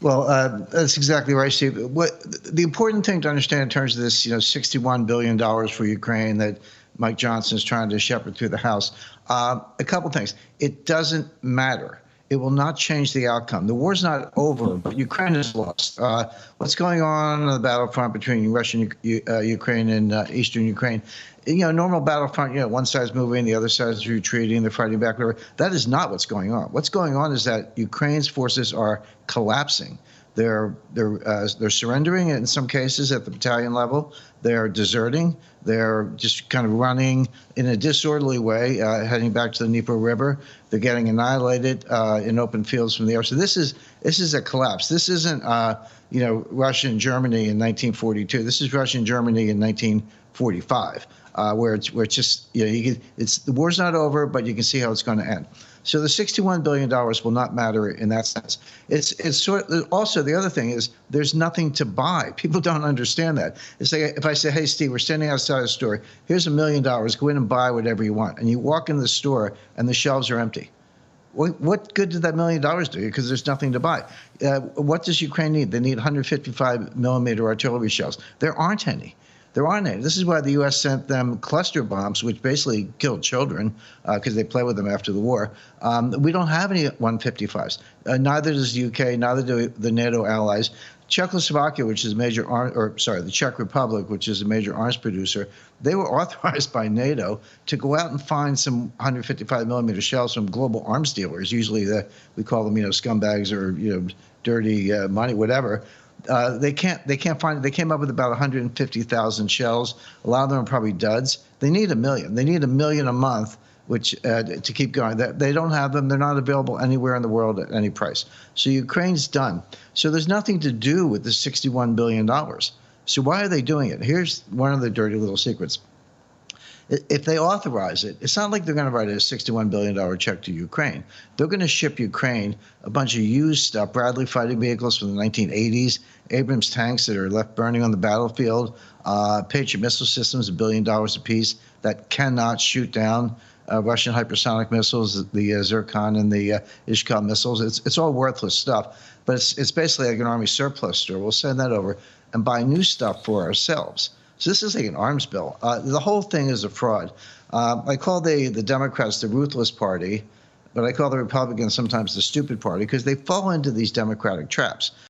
Well, that's exactly right, Steve. What the important thing to understand in terms of this, $61 billion for Ukraine that Mike Johnson is trying to shepherd through the House, a couple things. It doesn't matter. It will not change the outcome. The war's not over, but Ukraine has lost. What's going on the battlefront between Russia and Ukraine and eastern Ukraine? Normal battlefront, one side's moving, the other side's retreating, they're fighting back, whatever. That is not what's going on. What's going on is that Ukraine's forces are collapsing. They're surrendering in some cases at the battalion level. They're deserting. They're just kind of running in a disorderly way, heading back to the Dnieper River. They're getting annihilated in open fields from the air. So this is a collapse. This isn't Russia and Germany in 1942. This is Russia and Germany in 1945. Where it's just the war's not over, but you can see how it's going to end. So the $61 billion will not matter in that sense. It's sort of, also the other thing is there's nothing to buy. People don't understand that. It's like if I say, hey Steve, we're standing outside a store. Here's $1 million. Go in and buy whatever you want. And you walk in the store and the shelves are empty. What good did that $1 million do you? Because there's nothing to buy. What does Ukraine need? They need 155 millimeter artillery shells. There aren't any. There aren't any. This is why the U.S. sent them cluster bombs, which basically killed children because they play with them after the war. We don't have any 155s. Neither does the U.K., neither do the NATO allies. Czechoslovakia, which is a major the Czech Republic, which is a major arms producer, they were authorized by NATO to go out and find some 155 millimeter shells from global arms dealers. Usually, we call them, scumbags or dirty money, whatever. They can't find it. They came up with about 150,000 shells. A lot of them are probably duds. They need 1 million. They need 1 million a month, which to keep going. They don't have them. They're not available anywhere in the world at any price. So Ukraine's done. So there's nothing to do with the $61 billion. So why are they doing it? Here's one of the dirty little secrets. If they authorize it, it's not like they're going to write a $61 billion check to Ukraine. They're going to ship Ukraine a bunch of used stuff, Bradley fighting vehicles from the 1980s, Abrams tanks that are left burning on the battlefield, Patriot missile systems, $1 billion apiece, that cannot shoot down Russian hypersonic missiles, the Zircon and the Ishkal missiles. It's all worthless stuff, but it's basically like an Army surplus store. We'll send that over and buy new stuff for ourselves. So this is like an arms bill. The whole thing is a fraud. I call the Democrats the ruthless party, but I call the Republicans sometimes the stupid party because they fall into these democratic traps.